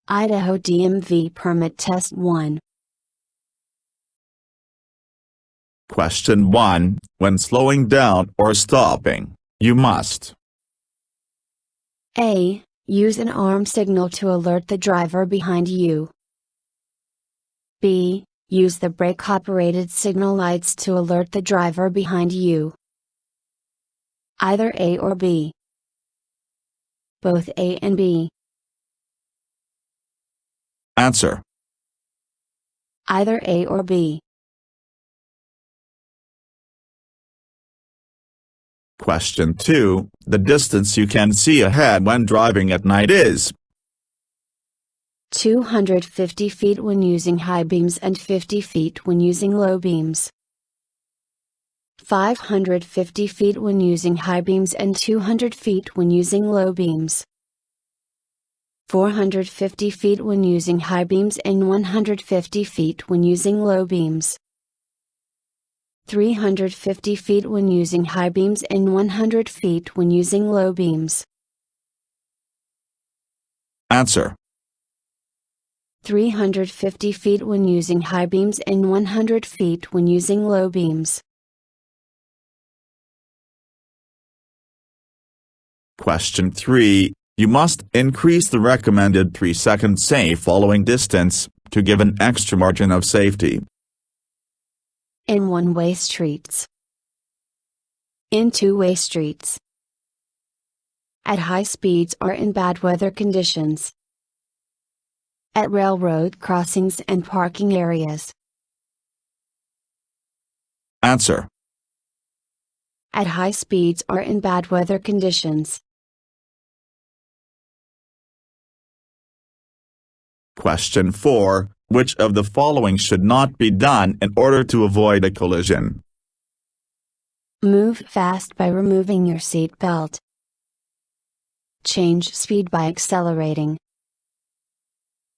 Idaho DMV Permit Test 1. Question 1. When slowing down or stopping, you must A. Use an arm signal to alert the driver behind you. B. Use the brake-operated signal lights to alert the driver behind you. Either A or B. Both A and B. Answer. Either A or B. Question 2. The distance you can see ahead when driving at night is 250 feet when using high beams and 50 feet when using low beams. 550 feet when using high beams and 200 feet when using low beams. 450 feet when using high beams and 150 feet when using low beams. 350 feet when using high beams and 100 feet when using low beams. Answer. 350 feet when using high beams and 100 feet when using low beams. Question 3. You must increase the recommended 3-second safe following distance, to give an extra margin of safety. In one-way streets. In two-way streets. At high speeds or in bad weather conditions. At railroad crossings and parking areas. Answer. At high speeds or in bad weather conditions. Question 4. Which of the following should not be done in order to avoid a collision? Move fast by removing your seat belt. Change speed by accelerating.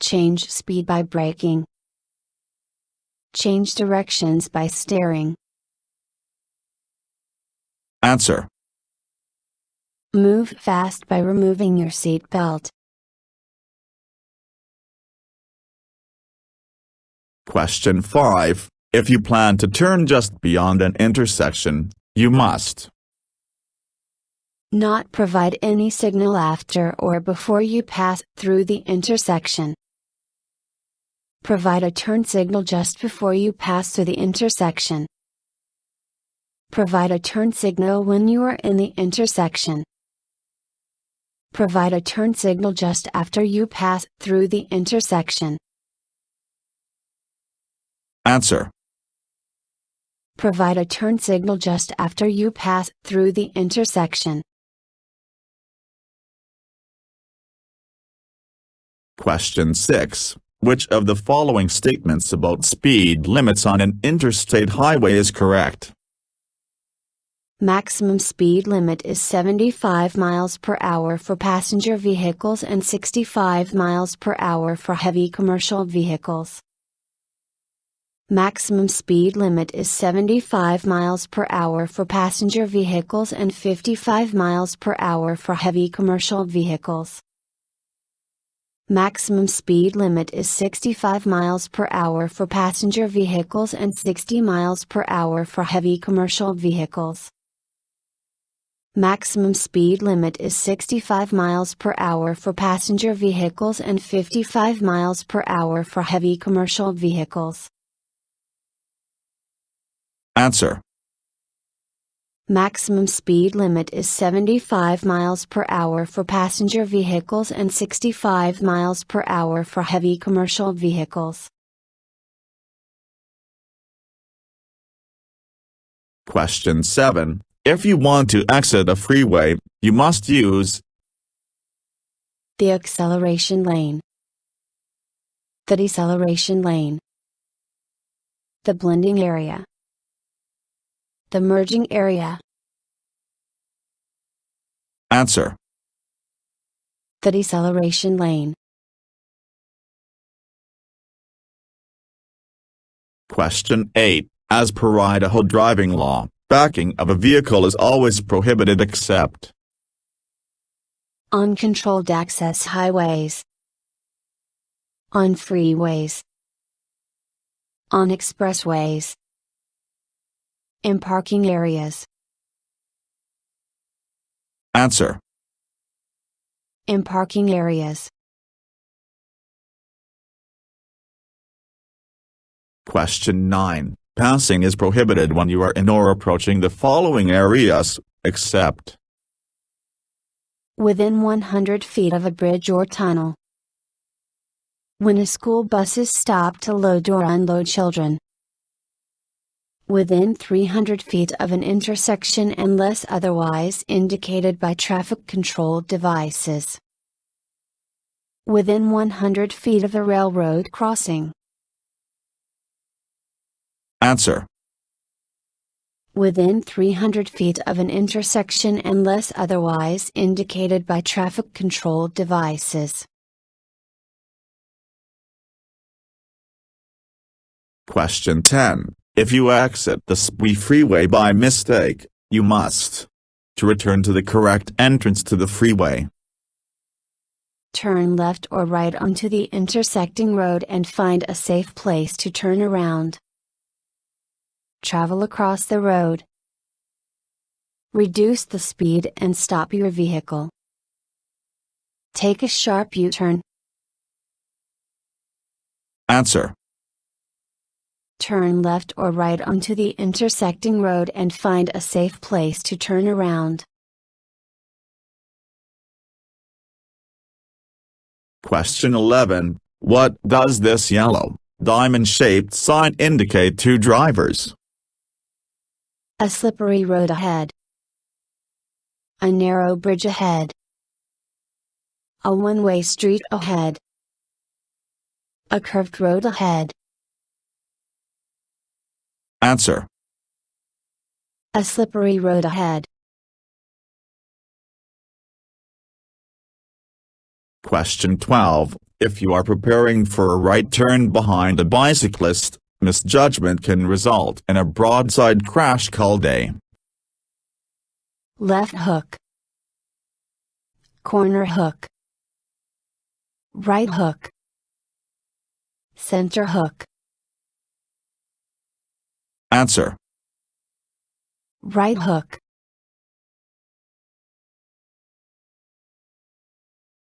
Change speed by braking. Change directions by steering. Answer. Move fast by removing your seat belt. Question 5. If you plan to turn just beyond an intersection, you must not provide any signal after or before you pass through the intersection. Provide a turn signal just before you pass through the intersection. Provide a turn signal when you are in the intersection. Provide a turn signal just after you pass through the intersection. Answer. Provide a turn signal just after you pass through the intersection. Question 6. Which of the following statements about speed limits on an interstate highway is correct? Maximum speed limit is 75 miles per hour for passenger vehicles and 65 miles per hour for heavy commercial vehicles. Maximum speed limit is 75 miles per hour for passenger vehicles and 55 miles per hour for heavy commercial vehicles. Maximum speed limit is 65 miles per hour for passenger vehicles and 60 miles per hour for heavy commercial vehicles. Maximum speed limit is 65 miles per hour for passenger vehicles and 55 miles per hour for heavy commercial vehicles. Answer. Maximum speed limit is 75 miles per hour for passenger vehicles and 65 miles per hour for heavy commercial vehicles. Question 7. If you want to exit a freeway, you must use the acceleration lane, the deceleration lane, the blending area, the merging area. Answer. The deceleration lane. Question 8. As per Idaho driving law, backing of a vehicle is always prohibited except uncontrolled access highways. On freeways. On expressways. In parking areas. Answer. In parking areas. Question 9. Passing is prohibited when you are in or approaching the following areas, except within 100 feet of a bridge or tunnel. When a school bus is stopped to load or unload children. Within 300 feet of an intersection unless otherwise indicated by traffic control devices. Within 100 feet of a railroad crossing. Answer. Within 300 feet of an intersection unless otherwise indicated by traffic control devices. Question 10. If you exit the freeway by mistake, you must to return to the correct entrance to the freeway. Turn left or right onto the intersecting road and find a safe place to turn around. Travel across the road. Reduce the speed and stop your vehicle. Take a sharp U-turn. Answer. Turn left or right onto the intersecting road and find a safe place to turn around. Question 11. What does this yellow, diamond-shaped sign indicate to drivers? A slippery road ahead. A narrow bridge ahead. A one-way street ahead. A curved road ahead. Answer. A slippery road ahead. Question 12. If you are preparing for a right turn behind a bicyclist, misjudgment can result in a broadside crash called a left hook. Corner hook. Right hook. Center hook. Answer. Right hook.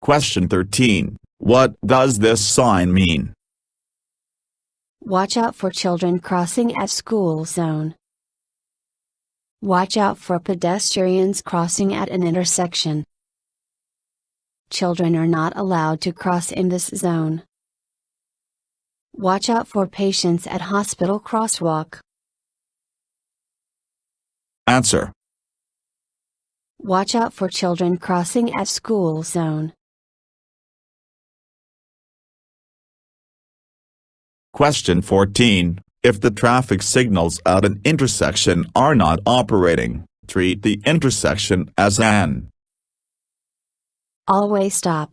Question 13. What does this sign mean? Watch out for children crossing at school zone. Watch out for pedestrians crossing at an intersection. Children are not allowed to cross in this zone. Watch out for patients at hospital crosswalk. Answer. Watch out for children crossing at school zone. Question 14. If the traffic signals at an intersection are not operating, treat the intersection as an all-way stop.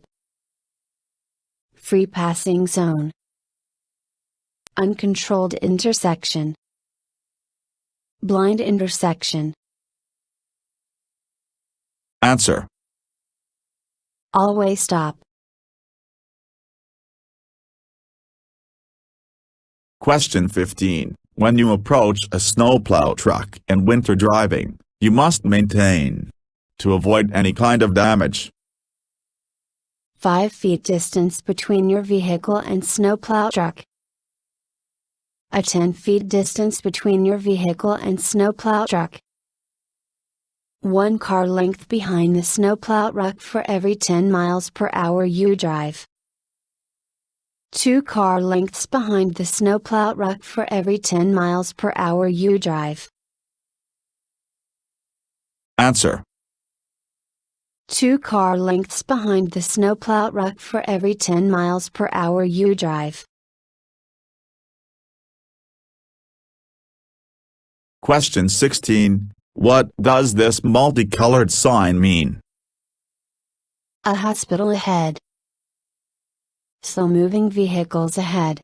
Free passing zone. Uncontrolled intersection. Blind intersection. Answer. All-way stop. Question 15. When you approach a snowplow truck in winter driving, you must maintain to avoid any kind of damage. 5 feet distance between your vehicle and snowplow truck. A 10 feet distance between your vehicle and snowplow truck. 1 car length behind the snowplow truck for every 10 miles per hour you drive. 2 car lengths behind the snowplow truck for every 10 miles per hour you drive. Answer. 2 car lengths behind the snowplow truck for every 10 miles per hour you drive. Question 16. What does this multicolored sign mean? A hospital ahead. Slow-moving vehicles ahead.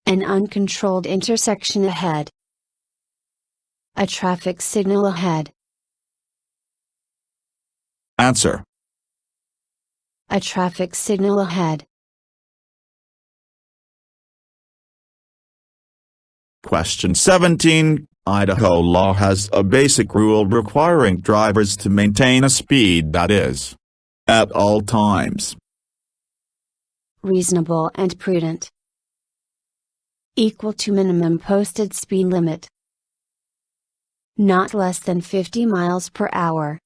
An uncontrolled intersection ahead. A traffic signal ahead. Answer. A traffic signal ahead. Question 17. Idaho law has a basic rule requiring drivers to maintain a speed that is, at all times, reasonable and prudent, equal to minimum posted speed limit, not less than 50 miles per hour,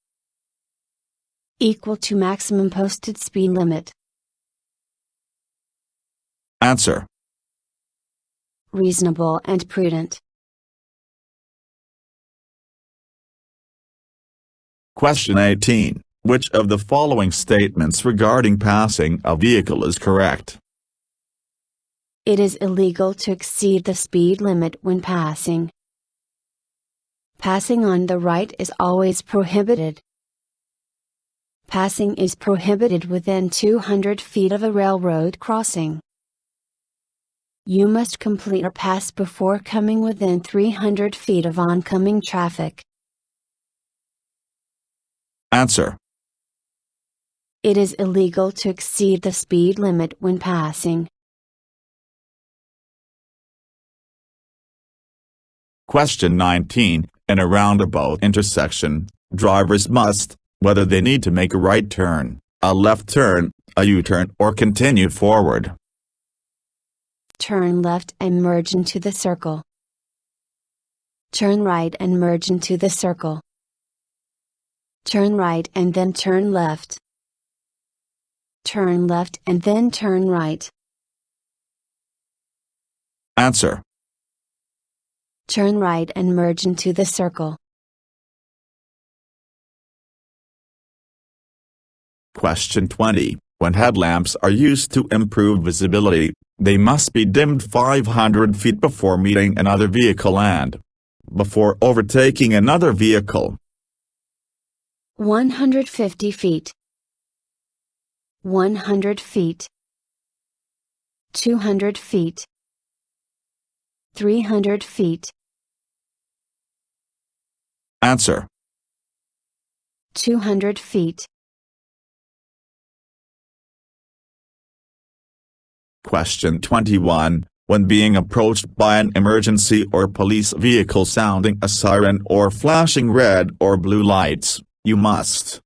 equal to maximum posted speed limit. Answer: reasonable and prudent. Question 18. Which of the following statements regarding passing a vehicle is correct? It is illegal to exceed the speed limit when passing. Passing on the right is always prohibited. Passing is prohibited within 200 feet of a railroad crossing. You must complete a pass before coming within 300 feet of oncoming traffic. Answer: It is illegal to exceed the speed limit when passing. Question 19. In a roundabout intersection, drivers must, whether they need to make a right turn, a left turn, a U-turn or continue forward, turn left and merge into the circle. Turn right and merge into the circle. Turn right and then turn left. Turn left and then turn right. Answer: Turn right and merge into the circle. Question 20. When headlamps are used to improve visibility, they must be dimmed 500 feet before meeting another vehicle and before overtaking another vehicle. 150 feet. 100 feet. 200 feet. 300 feet. Answer: 200 feet. Question 21. When being approached by an emergency or police vehicle sounding a siren or flashing red or blue lights, you must,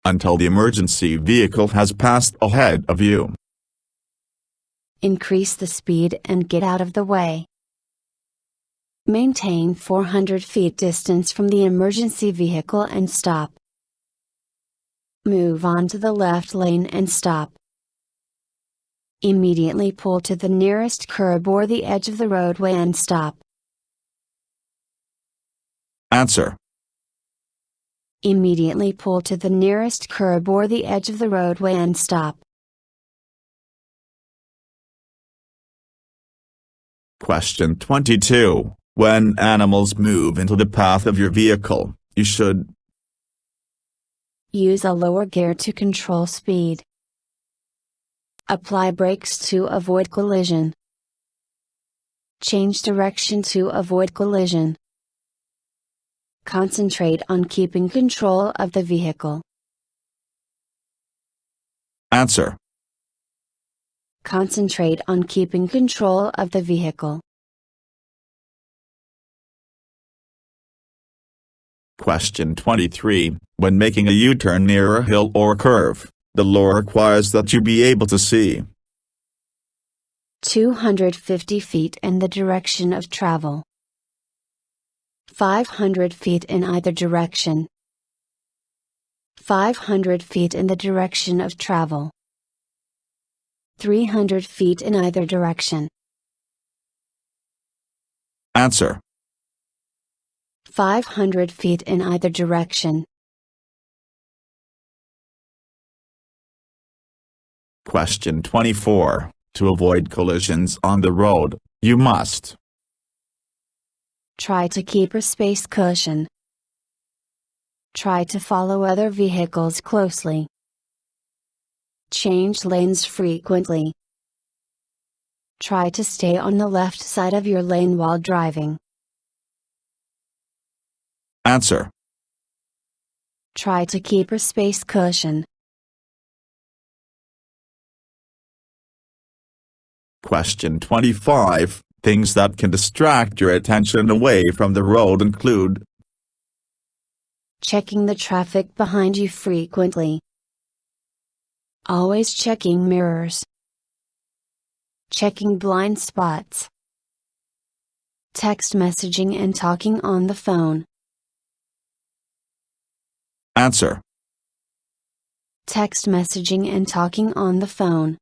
until the emergency vehicle has passed ahead of you, increase the speed and get out of the way. Maintain 400 feet distance from the emergency vehicle and stop. Move on to the left lane and stop. Immediately pull to the nearest curb or the edge of the roadway and stop. Answer: Immediately pull to the nearest curb or the edge of the roadway and stop. Question 22. When animals move into the path of your vehicle, you should use a lower gear to control speed. Apply brakes to avoid collision. Change direction to avoid collision. Concentrate on keeping control of the vehicle. Answer: Concentrate on keeping control of the vehicle. Question 23. When making a U-turn near a hill or curve, the law requires that you be able to see 250 feet in the direction of travel. 500 feet in either direction. 500 feet in the direction of travel. 300 feet in either direction. Answer: 500 feet in either direction. Question 24. To avoid collisions on the road, you must try to keep a space cushion. Try to follow other vehicles closely. Change lanes frequently. Try to stay on the left side of your lane while driving. Answer: Try to keep a space cushion. Question 25. Things that can distract your attention away from the road include checking the traffic behind you frequently, always checking mirrors, checking blind spots, text messaging and talking on the phone. Answer. Text messaging and talking on the phone.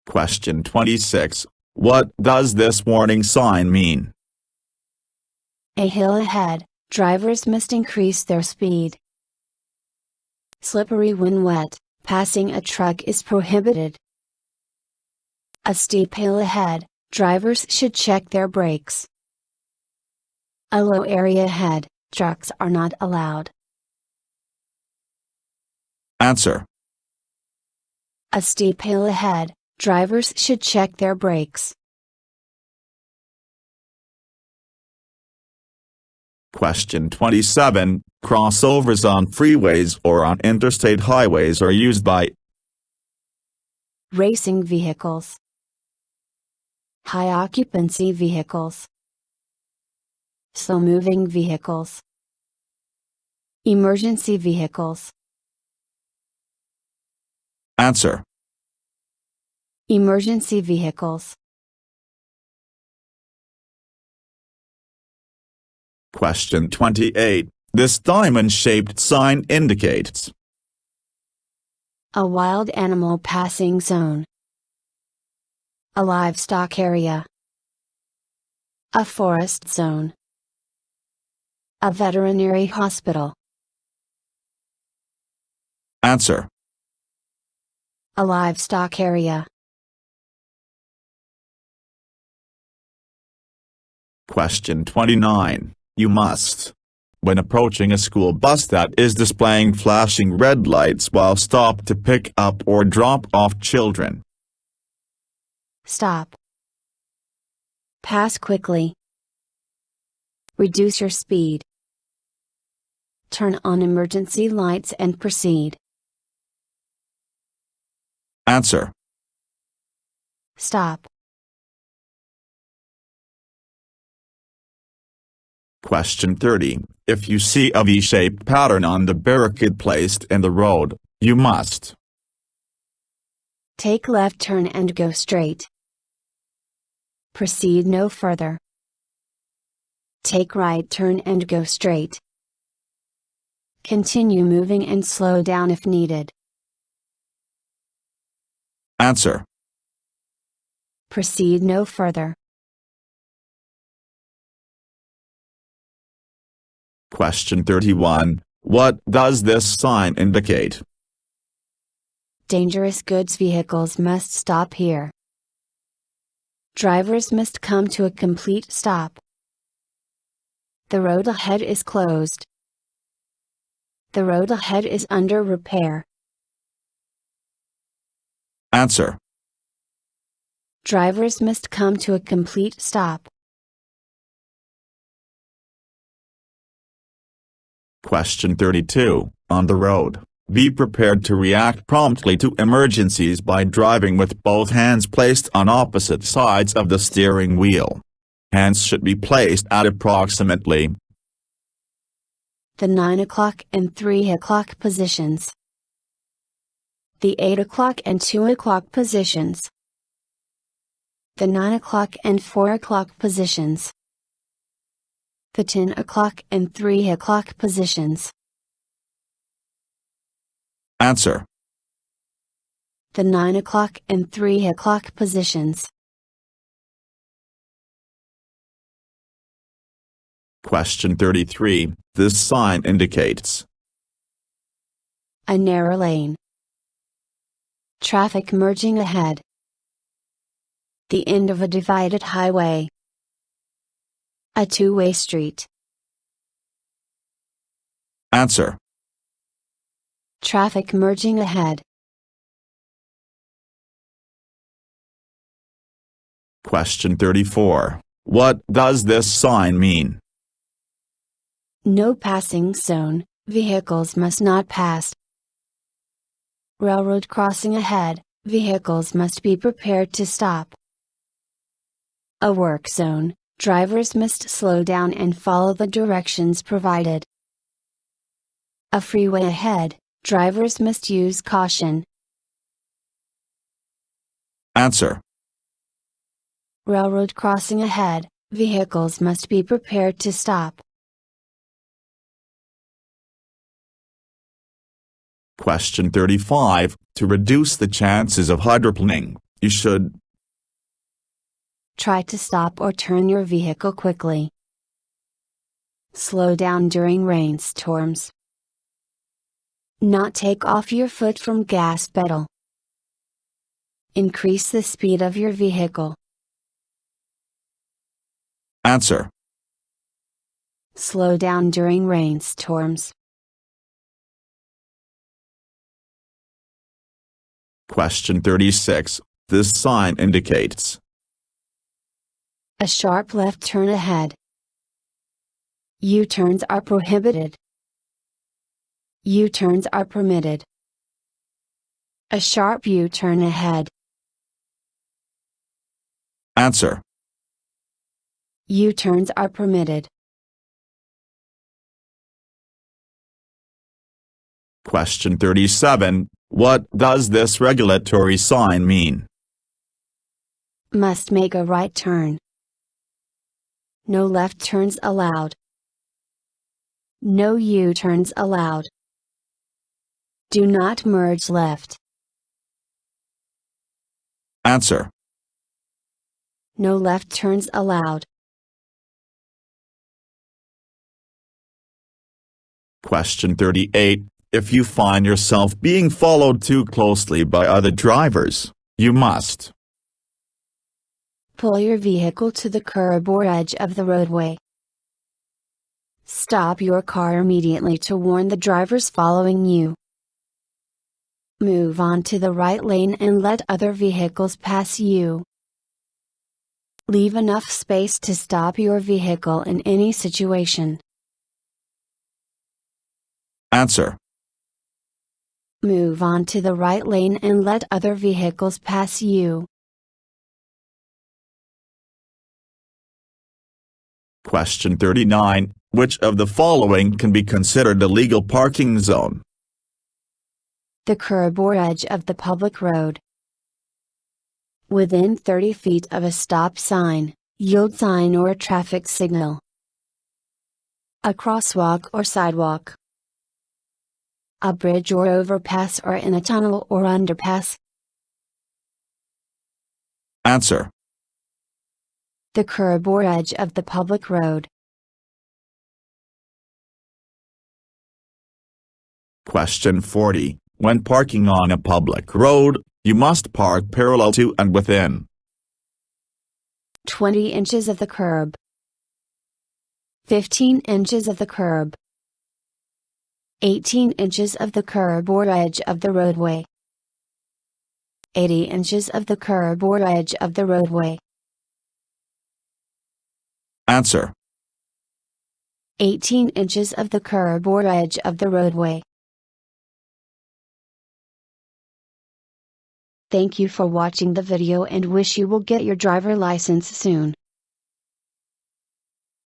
Question 26. What does this warning sign mean? A hill ahead, drivers must increase their speed. Slippery when wet, passing a truck is prohibited. A steep hill ahead, drivers should check their brakes. A low area ahead, trucks are not allowed. Answer. A steep hill ahead, drivers should check their brakes. Question 27. Crossovers on freeways or on interstate highways are used by racing vehicles, high occupancy vehicles, slow-moving vehicles, emergency vehicles. Answer. Emergency vehicles. Question 28. This diamond-shaped sign indicates a wild animal passing zone, a livestock area, a forest zone, a veterinary hospital. Answer. A livestock area. Question 29. You must, when approaching a school bus that is displaying flashing red lights while stopped to pick up or drop off children, stop. Pass quickly. Reduce your speed. Turn on emergency lights and proceed. Answer. Stop. Question 30. If you see a V-shaped pattern on the barricade placed in the road, you must take left turn and go straight. Proceed no further. Take right turn and go straight. Continue moving and slow down if needed. Answer. Proceed no further. Question 31. What does this sign indicate? Dangerous goods vehicles must stop here. Drivers must come to a complete stop. The road ahead is closed. The road ahead is under repair. Answer. Drivers must come to a complete stop. Question 32. On the road, be prepared to react promptly to emergencies by driving with both hands placed on opposite sides of the steering wheel. Hands should be placed at approximately the 9 o'clock and 3 o'clock positions, the 8 o'clock and 2 o'clock positions, the 9 o'clock and 4 o'clock positions, the 10 o'clock and 3 o'clock positions. Answer. The 9 o'clock and 3 o'clock positions. Question 33. This sign indicates a narrow lane, traffic merging ahead, the end of a divided highway, a two-way street. Answer. Traffic merging ahead. Question 34. What does this sign mean? No passing zone, vehicles must not pass. Railroad crossing ahead, vehicles must be prepared to stop. A work zone, drivers must slow down and follow the directions provided. A freeway ahead, drivers must use caution. Answer. Railroad crossing ahead, vehicles must be prepared to stop. Question 35. To reduce the chances of hydroplaning, you should try to stop or turn your vehicle quickly. Slow down during rainstorms. Not take off your foot from gas pedal. Increase the speed of your vehicle. Answer. Slow down during rainstorms. Question 36. This sign indicates a sharp left turn ahead. U-turns are prohibited. U-turns are permitted. A sharp U-turn ahead. Answer. U-turns are permitted. Question 37. What does this regulatory sign mean? Must make a right turn. No left turns allowed. No U-turns allowed. Do not merge left. Answer. No left turns allowed. Question 38. If you find yourself being followed too closely by other drivers, you must pull your vehicle to the curb or edge of the roadway. Stop your car immediately to warn the drivers following you. Move on to the right lane and let other vehicles pass you. Leave enough space to stop your vehicle in any situation. Answer. Move on to the right lane and let other vehicles pass you. Question 39. Which of the following can be considered a legal parking zone? The curb or edge of the public road. Within 30 feet of a stop sign, yield sign or traffic signal. A crosswalk or sidewalk. A bridge or overpass or in a tunnel or underpass. Answer. The curb or edge of the public road. Question 40. When parking on a public road, you must park parallel to and within 20 inches of the curb. 15 inches of the curb. 18 inches of the curb or edge of the roadway. 80 inches of the curb or edge of the roadway. Answer. 18 inches of the curb or edge of the roadway. Thank you for watching the video and wish you will get your driver license soon.